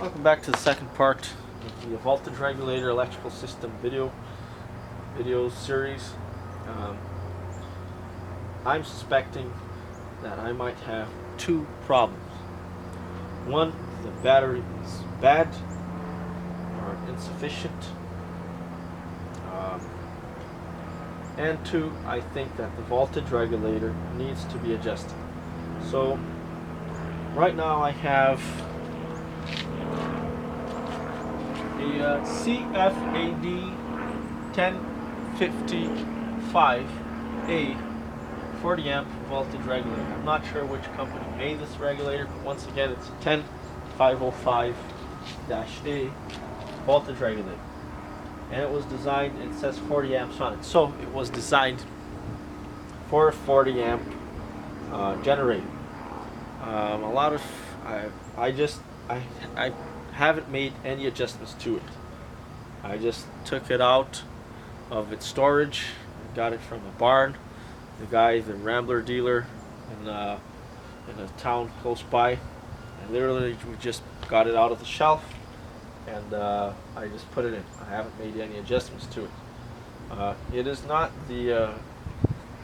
Welcome back to the second part of the voltage regulator electrical system video series. I'm suspecting that I might have two problems. One, the battery is bad or insufficient, and two, I think that the voltage regulator needs to be adjusted. So right now I have the CFAD 1055A 40 amp voltage regulator. I'm not sure which company made this regulator, but once again it's a 10505-A voltage regulator. And it was designed, it says 40 amps on it, so it was designed for a 40 amp generator. I haven't made any adjustments to it. I just took it out of its storage and got it from a barn. The Rambler dealer in a town close by, and literally we just got it out of the shelf, and I just put it in. I haven't made any adjustments to it. It is not the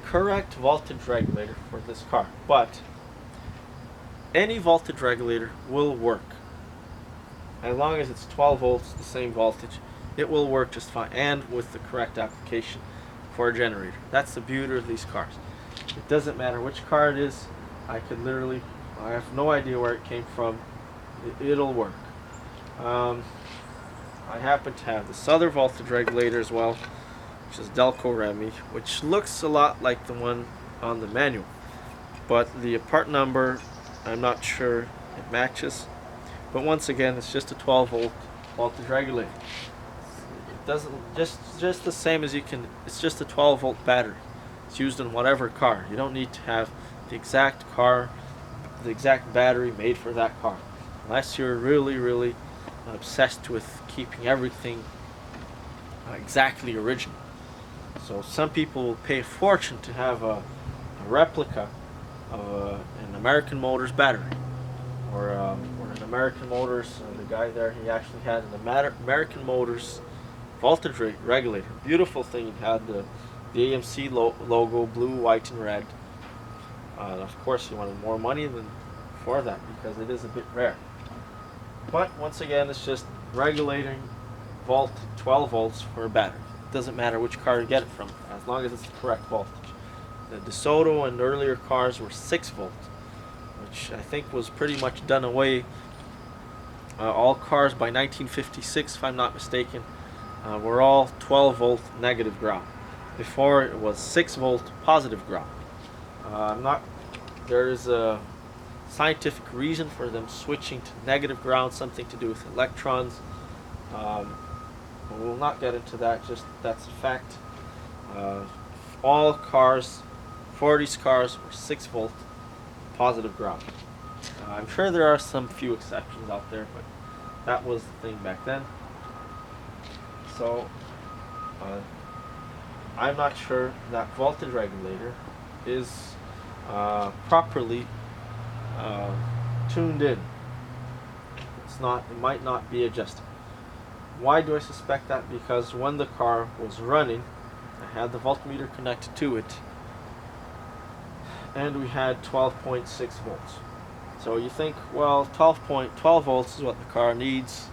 correct voltage regulator for this car, but any voltage regulator will work. As long as it's 12 volts, the same voltage, it will work just fine, and with the correct application for a generator. That's the beauty of these cars. It doesn't matter which car it is. I have no idea where it came from. It'll work. I happen to have this other voltage regulator as well, which is Delco Remy, which looks a lot like the one on the manual, but the part number, I'm not sure it matches. But once again, it's just a 12 volt voltage regulator. It doesn't just the same as it's just a 12 volt battery. It's used in whatever car. You don't need to have the exact battery made for that car, unless you're really obsessed with keeping everything exactly original. So some people will pay a fortune to have a replica of an American Motors battery, or an American Motors. The guy there, he actually had an American Motors voltage regulator. Beautiful thing. It had the AMC logo, blue, white, and red. Of course, he wanted more money for that because it is a bit rare. But once again, it's just regulating 12 volts for a battery. It doesn't matter which car you get it from, as long as it's the correct voltage. The DeSoto and earlier cars were 6 volt, which I think was pretty much done away. All cars by 1956, if I'm not mistaken, were all 12 volt negative ground. Before it was 6 volt positive ground. There is a scientific reason for them switching to negative ground, something to do with electrons. We'll not get into that, just that's a fact. All cars, 40s cars, were 6 volt positive ground. I'm sure there are some few exceptions out there, but that was the thing back then. So I'm not sure that voltage regulator is properly tuned in. It might not be adjusted. Why do I suspect that? Because when the car was running, I had the voltmeter connected to it, and we had 12.6 volts. So you think, well, 12 volts is what the car needs.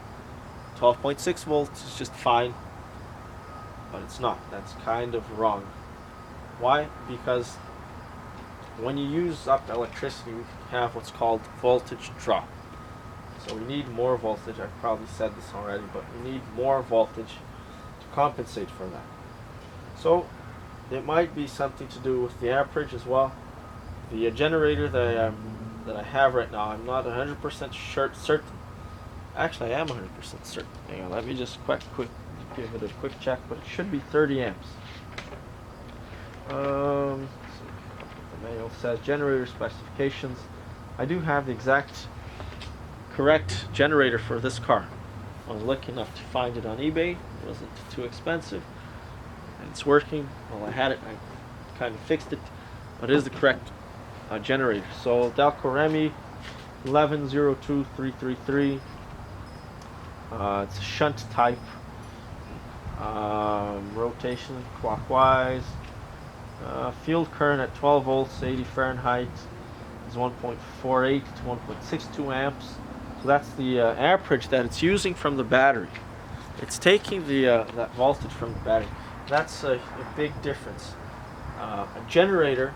12.6 volts is just fine. But it's not. That's kind of wrong. Why? Because when you use up electricity, we have what's called voltage drop. So we need more voltage. I've probably said this already, but we need more voltage to compensate for that. So it might be something to do with the amperage as well. The generator that I have right now, I'm not 100% certain. Actually, I am 100% certain. Hang on, let me just quick give it a quick check, but it should be 30 amps. The manual says generator specifications. I do have the exact correct generator for this car. I was lucky enough to find it on eBay. It wasn't too expensive, and it's working. Well, I had it, I kind of fixed it, but it is the correct generator. So Delco Remy 1102333 It's a shunt type. Rotation clockwise. Field current at 12 volts, 80 Fahrenheit is 1.48 to 1.62 amps. So that's the amperage that it's using from the battery. It's taking the that voltage from the battery. That's a big difference. A generator,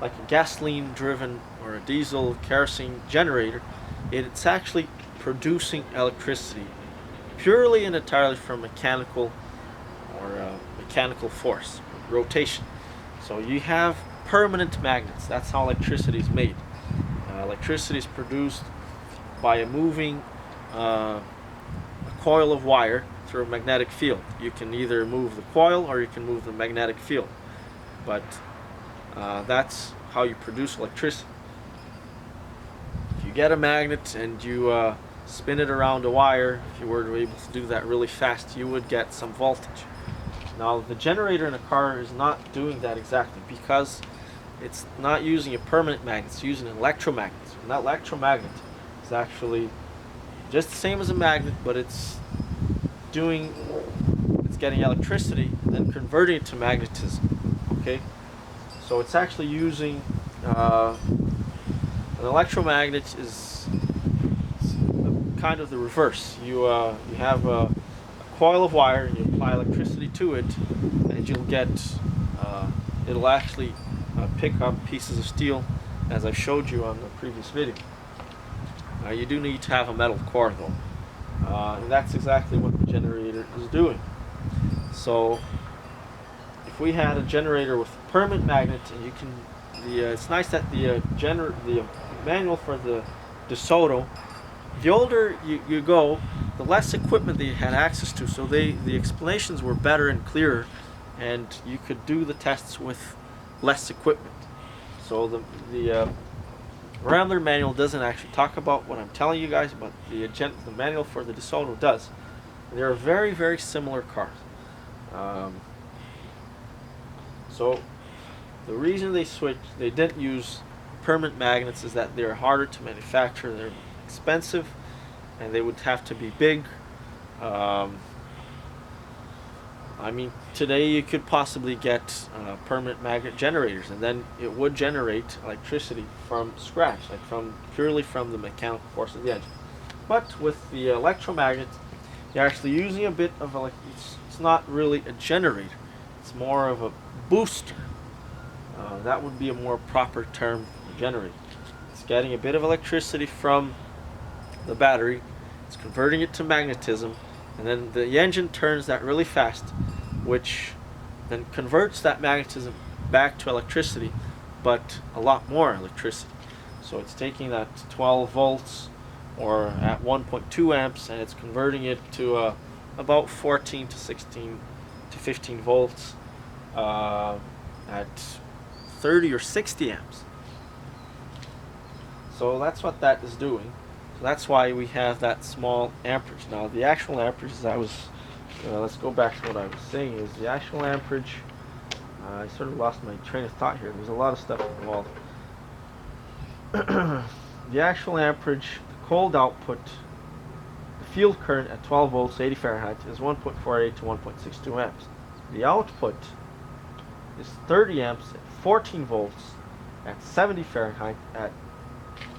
like a gasoline-driven or a diesel kerosene generator, it's actually producing electricity purely and entirely from mechanical force, rotation. So you have permanent magnets. That's how electricity is made. Electricity is produced by a moving a coil of wire through a magnetic field. You can either move the coil or you can move the magnetic field. But that's how you produce electricity. If you get a magnet and you spin it around a wire, if you were to be able to do that really fast, you would get some voltage. Now, the generator in a car is not doing that exactly because it's not using a permanent magnet, it's using an electromagnet. And that electromagnet is actually just the same as a magnet, but it's getting electricity and then converting it to magnetism. Okay? So it's actually using an electromagnet is kind of the reverse. You have a coil of wire and you apply electricity to it, and you'll get it'll actually pick up pieces of steel, as I showed you on the previous video. You do need to have a metal core though, and that's exactly what the generator is doing. So if we had a generator with a permanent magnet, and you can, it's nice that the manual for the DeSoto, the older you go, the less equipment they had access to, so the explanations were better and clearer, and you could do the tests with less equipment. So the Rambler manual doesn't actually talk about what I'm telling you guys, but the manual for the DeSoto does. They're very, very similar cars. So the reason they didn't use permanent magnets is that they're harder to manufacture, they're expensive, and they would have to be big. I mean, today you could possibly get permanent magnet generators, and then it would generate electricity from scratch, like purely from the mechanical force of the engine. But with the electromagnet, you're actually using a bit of it's not really a generator, it's more of a booster. That would be a more proper term for generator. It's getting a bit of electricity from the battery, it's converting it to magnetism, and then the engine turns that really fast, which then converts that magnetism back to electricity, but a lot more electricity. So it's taking that 12 volts or at 1.2 amps, and it's converting it to about 14 to 16 to 15 volts at 30 or 60 amps. So that's what that is doing. So that's why we have that small amperage. Now the actual amperage, let's go back to what I was saying, is the actual amperage, I sort of lost my train of thought here. There's a lot of stuff involved. The actual amperage, the cold output, the field current at 12 volts, 80 Fahrenheit is 1.48 to 1.62 amps. The output is 30 amps at 14 volts at 70 Fahrenheit at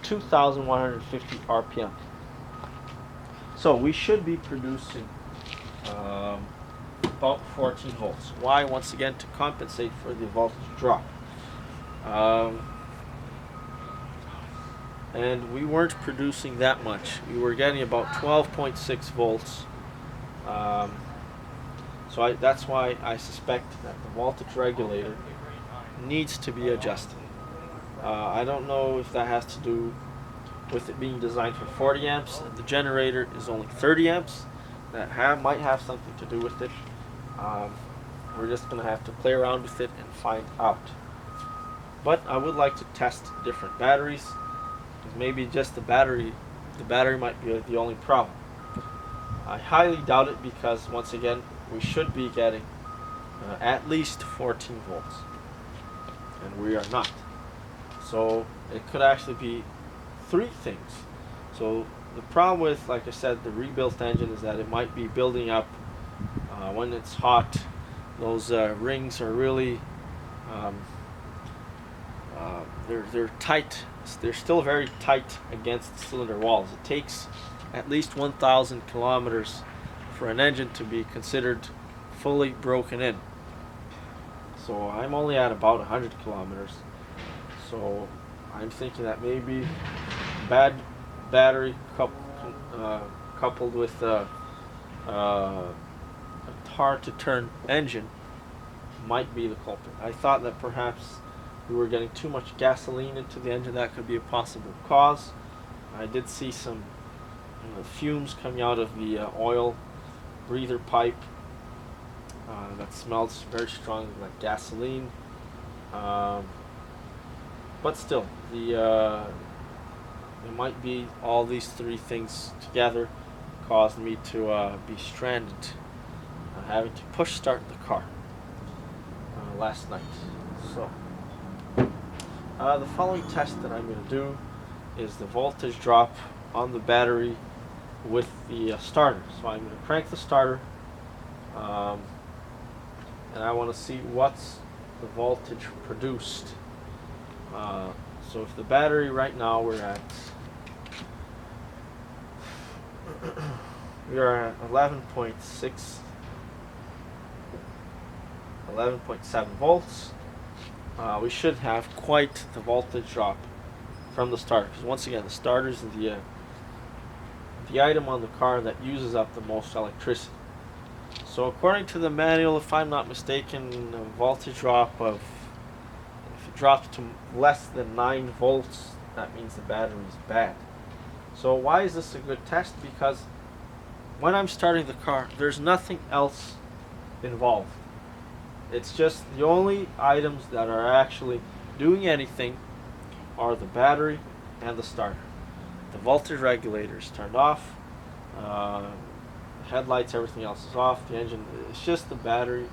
2,150 RPM. So we should be producing about 14 volts. Why? Once again, to compensate for the voltage drop. And we weren't producing that much. We were getting about 12.6 volts. So that's why I suspect that the voltage regulator needs to be adjusted. I don't know if that has to do with it being designed for 40 amps and the generator is only 30 amps. That might have something to do with it. We're just going to have to play around with it and find out. But I would like to test different batteries. Maybe just the battery might be the only problem. I highly doubt it because, once again, we should be getting at least 14 volts. And we are not. So it could actually be three things. So the problem with, like I said, the rebuilt engine is that it might be building up when it's hot. Those rings are really um, they're tight. They're still very tight against the cylinder walls. It takes at least 1,000 kilometers for an engine to be considered fully broken in. So I'm only at about 100 kilometers. So I'm thinking that maybe bad battery coupled with a hard to turn engine might be the culprit. I thought that perhaps we were getting too much gasoline into the engine. That could be a possible cause. I did see some fumes coming out of the oil breather pipe that smells very strongly like gasoline. But still, it might be all these three things together caused me to be stranded, having to push start the car last night. So the following test that I'm going to do is the voltage drop on the battery with the starter. So I'm going to crank the starter, and I want to see what's the voltage produced. So if the battery right now we're at 11.7 volts. We should have quite the voltage drop from the starter, because once again the starter is the item on the car that uses up the most electricity. So according to the manual, if I'm not mistaken, a voltage drop of, if it drops to less than 9 volts, that means the battery is bad. So why is this a good test? Because when I'm starting the car, there's nothing else involved. It's just the only items that are actually doing anything are the battery and the starter. The voltage regulator is turned off, headlights, everything else is off. The engine, it's just the battery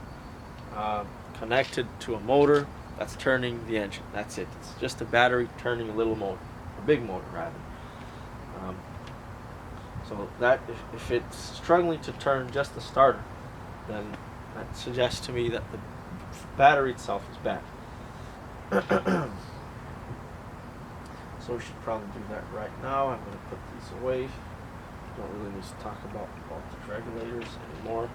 connected to a motor that's turning the engine. That's it. It's just a battery turning a little motor, a big motor rather. So that if it's struggling to turn just the starter, then that suggests to me that the battery itself is bad. So we should probably do that right now. I'm going to put these away. Don't really need to talk about voltage regulators anymore.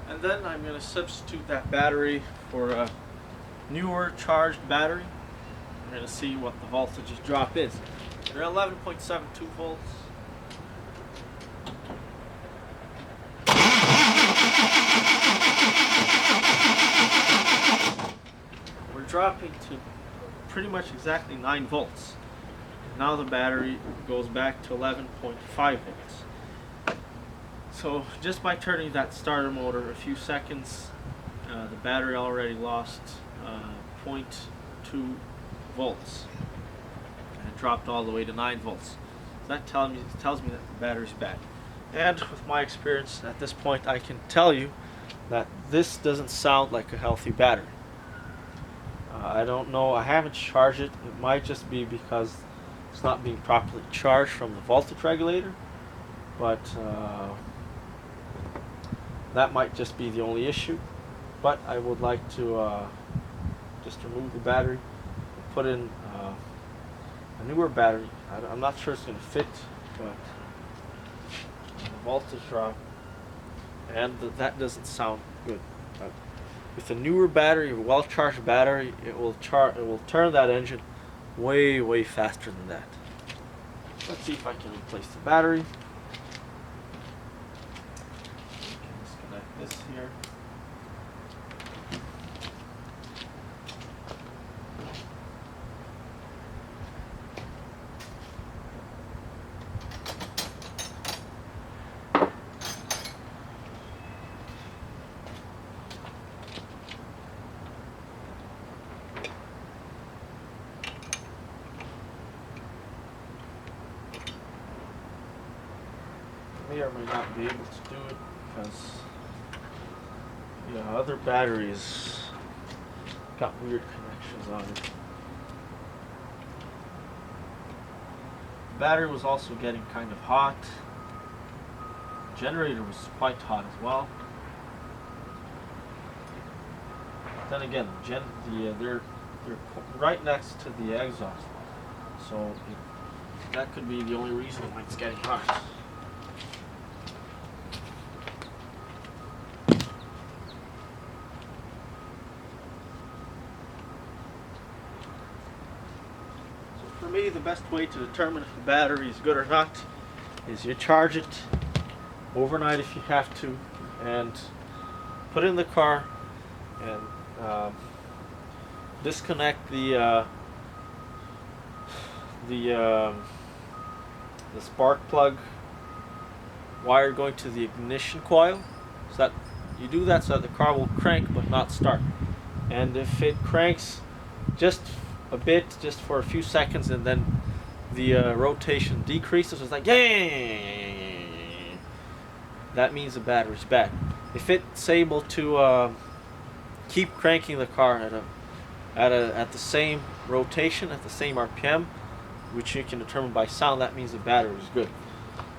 And then I'm going to substitute that battery for a newer charged battery. I'm going to see what the voltage drop is. They're 11.72 volts. We're dropping to pretty much exactly 9 volts. Now the battery goes back to 11.5 volts. So just by turning that starter motor a few seconds, the battery already lost 0.2 volts, and it dropped all the way to 9 volts. So that tells me that the battery's bad. And with my experience at this point, I can tell you that this doesn't sound like a healthy battery. I don't know, I haven't charged it. It might just be because it's not being properly charged from the voltage regulator, but that might just be the only issue. But I would like to just remove the battery and put in a newer battery. I'm not sure it's going to fit, but the voltage drop, and that doesn't sound good. With a newer battery, a well-charged battery, it will turn that engine way faster than that. Let's see if I can replace the battery. Disconnect this here. or may not be able to do it because other batteries got weird connections on it. The battery was also getting kind of hot. The generator was quite hot as well. Then again, they're right next to the exhaust, so that could be the only reason why it's getting hot. For me, the best way to determine if the battery is good or not is you charge it overnight if you have to, and put it in the car and disconnect the spark plug wire going to the ignition coil, so that you do that so that the car will crank but not start. And if it cranks just a bit, just for a few seconds, and then the rotation decreases, it's like yay, that means the battery's bad. If it's able to keep cranking the car at the same rotation, at the same RPM, which you can determine by sound, that means the battery is good.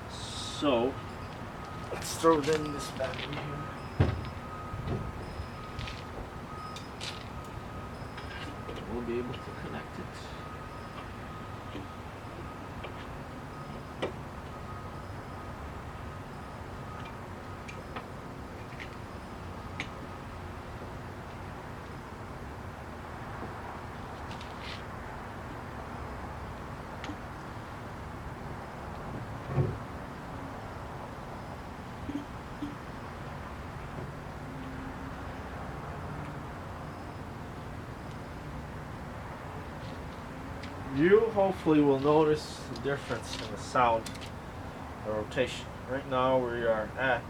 So let's throw in this battery here. We'll be able to connect it. You hopefully will notice the difference in the sound, the rotation. Right now we are at,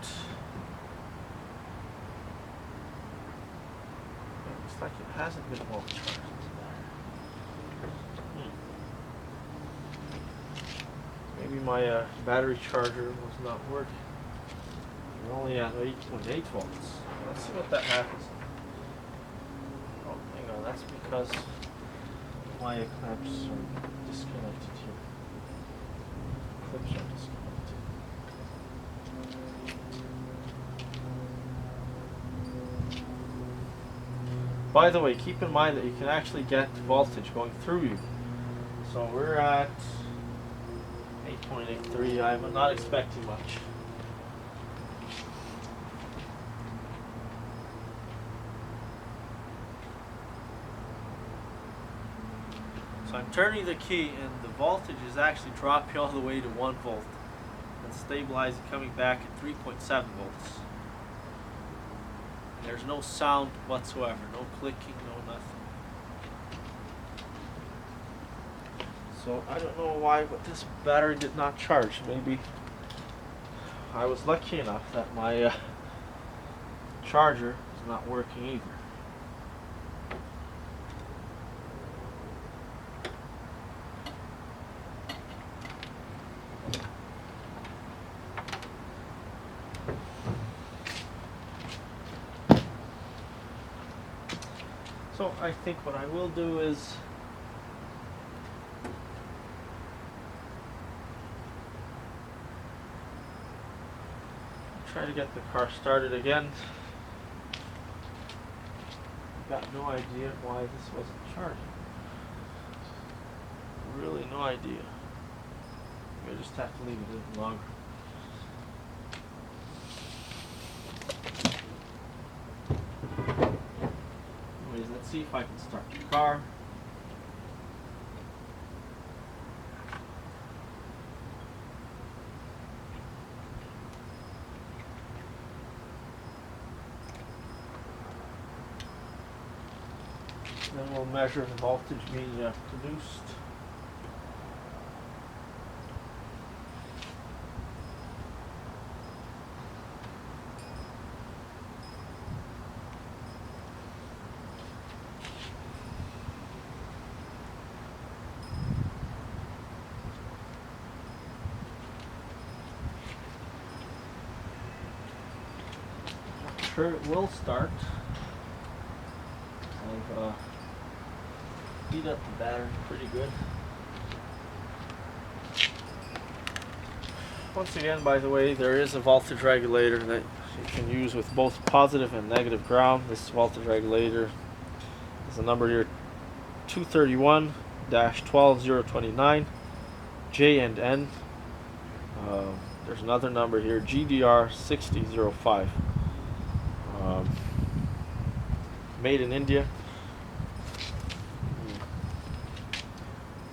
looks like it hasn't been well charged. Maybe my battery charger was not working. We're only at 8.8 volts. Let's see what that happens. Oh, hang on, that's because my clamps are disconnected here. Clips are disconnected. By the way, keep in mind that you can actually get voltage going through you. So we're at 8.83. I'm not expecting much. So I'm turning the key and the voltage is actually dropping all the way to 1 volt and stabilizing, coming back at 3.7 volts. There's no sound whatsoever, no clicking, no nothing. So I don't know why, but this battery did not charge. Maybe I was lucky enough that my charger is not working either. So I think what I will do is try to get the car started again. Got no idea why this wasn't charging. Really no idea. I just have to leave it a little longer. Anyways, let's see if I can start the car. Then we'll measure the voltage being produced. sure it will start. I've heat up the battery pretty good. Once again, by the way, there is a voltage regulator that you can use with both positive and negative ground. This voltage regulator is the number here 231-12029 J and N. There's another number here, GDR 6005. Made in India.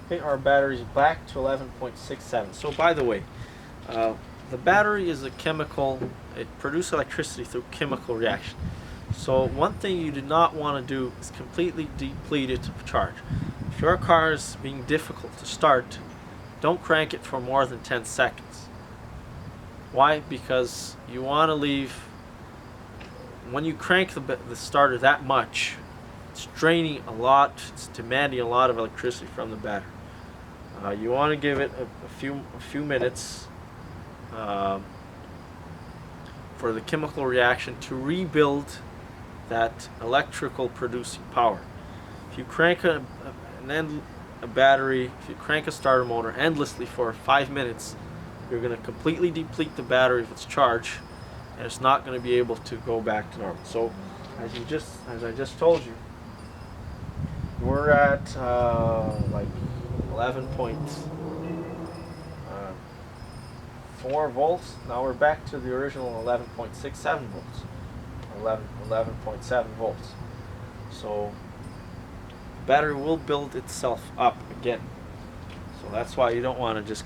Okay, our battery's back to 11.67. So by the way, the battery is a chemical, it produces electricity through chemical reaction. So one thing you do not want to do is completely deplete it of charge. If your car is being difficult to start, don't crank it for more than 10 seconds. Why? Because you want to leave, when you crank the starter that much, it's draining a lot, it's demanding a lot of electricity from the battery. You want to give it a few minutes for the chemical reaction to rebuild that electrical producing power. If you crank a battery, if you crank a starter motor endlessly for 5 minutes, you're going to completely deplete the battery of its charge, and it's not going to be able to go back to normal. So, as I just told you, we're at like 11.4 volts. Now we're back to the original 11.67 volts, 11.7 volts. So the battery will build itself up again. So that's why you don't want to just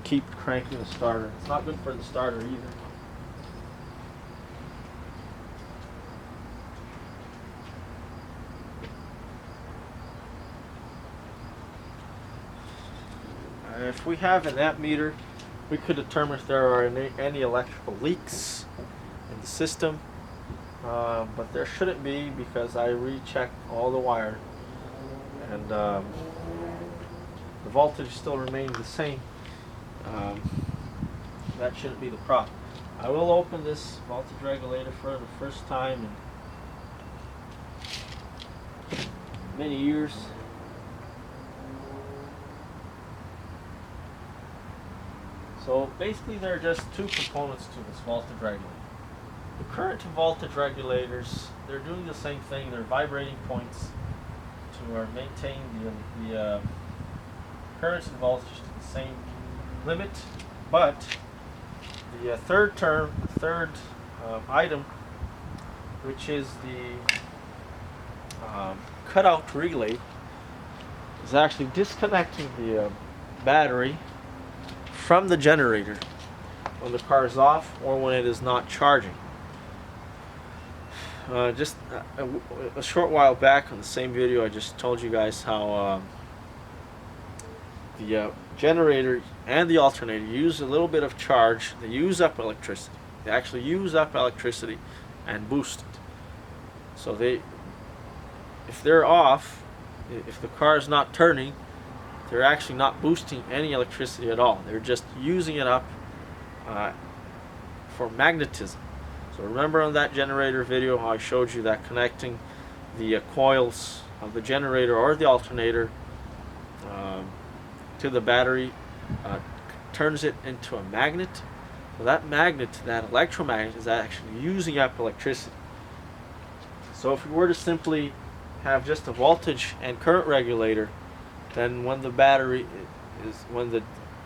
keep cranking the starter. It's not good for the starter either. If we have an amp meter, we could determine if there are any electrical leaks in the system, but there shouldn't be, because I rechecked all the wire and the voltage still remains the same. That shouldn't be the problem. I will open this voltage regulator for the first time in many years. So basically there are just two components to this voltage regulator. The current to voltage regulators, they're doing the same thing. They're vibrating points to maintain the current and voltage to the same limit, but the third item, which is the cutout relay, is actually disconnecting the battery from the generator when the car is off or when it is not charging. Just a short while back on the same video, I just told you guys how the generator and the alternator use a little bit of charge. They use up electricity. They actually use up electricity and boost it. So if they're off, if the car is not turning, they're actually not boosting any electricity at all. They're just using it up for magnetism. So remember on that generator video how I showed you that connecting the coils of the generator or the alternator to the battery turns it into a magnet. So that magnet, that electromagnet, is actually using up electricity. So if we were to simply have just a voltage and current regulator, then when the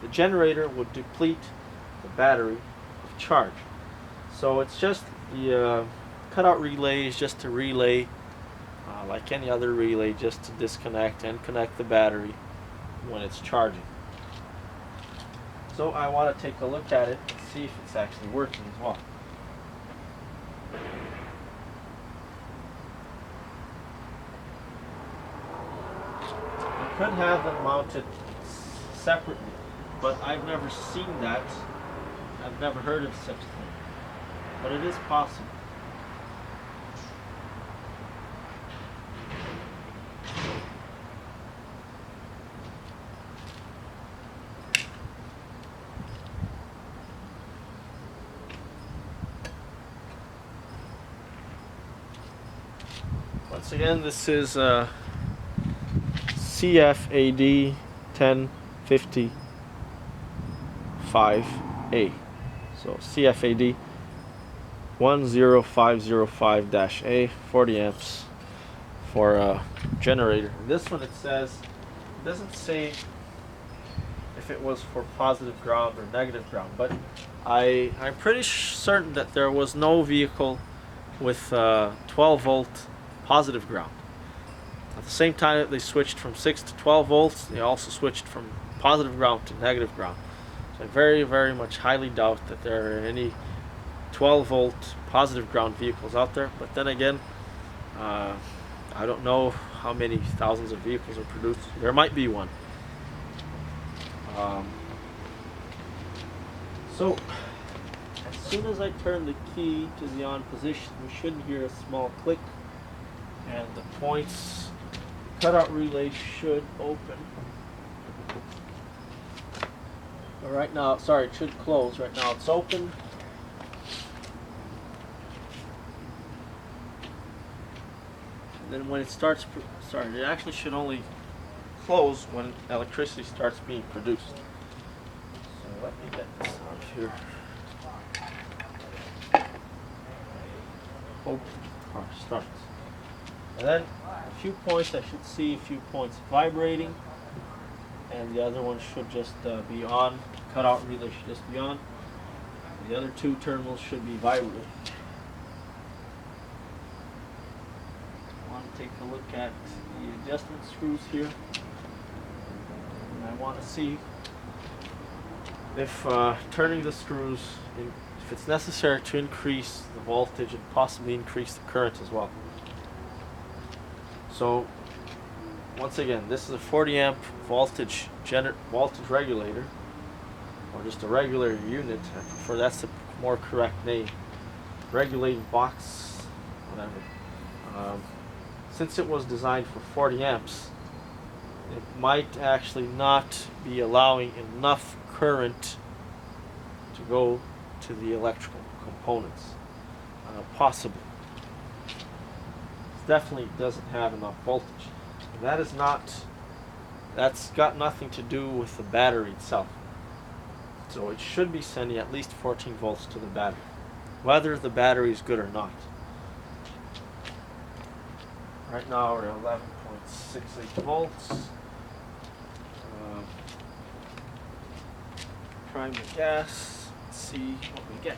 generator would deplete the battery of charge. So it's just the cutout relay is just a relay, like any other relay, just to disconnect and connect the battery when it's charging. So I want to take a look at it and see if it's actually working as well. Could have them mounted separately, but I've never seen that. I've never heard of such a thing, but it is possible. Once again, this is CFAD 1055A. So CFAD 10505-A, 40 amps for a generator. This one, it doesn't say if it was for positive ground or negative ground, but I'm pretty certain that there was no vehicle with 12 volt positive ground. At the same time that they switched from 6 to 12 volts, they also switched from positive ground to negative ground. So I very, very much highly doubt that there are any 12 volt positive ground vehicles out there. But then again, I don't know how many thousands of vehicles are produced. There might be one. So as soon as I turn the key to the on position, we should hear a small click, and the points cutout relay should open. But right now, sorry, it should close. Right now it's open. And then when it starts, it actually should only close when electricity starts being produced. So let me get this out of here. Open, car starts. And then a few points, I should see a few points vibrating, and the other one should just be on. Cutout relay should just be on. The other two terminals should be vibrating. I want to take a look at the adjustment screws here, and I want to see if turning the screws, if it's necessary to increase the voltage and possibly increase the current as well. So once again, this is a 40 amp voltage regulator, or just a regular unit. I prefer, that's the more correct name. Regulating box, whatever. Since it was designed for 40 amps, it might actually not be allowing enough current to go to the electrical components. Possibly. It definitely doesn't have enough voltage. And that's got nothing to do with the battery itself. So it should be sending at least 14 volts to the battery, whether the battery is good or not. Right now we're at 11.68 volts. Prime the gas, see what we get.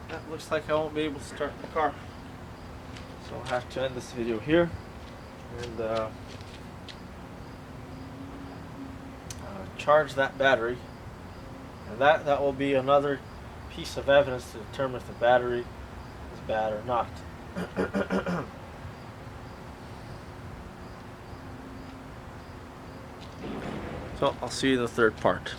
That looks like I won't be able to start the car. So I'll have to end this video here, and charge that battery, and that will be another piece of evidence to determine if the battery is bad or not. So I'll see you in the third part.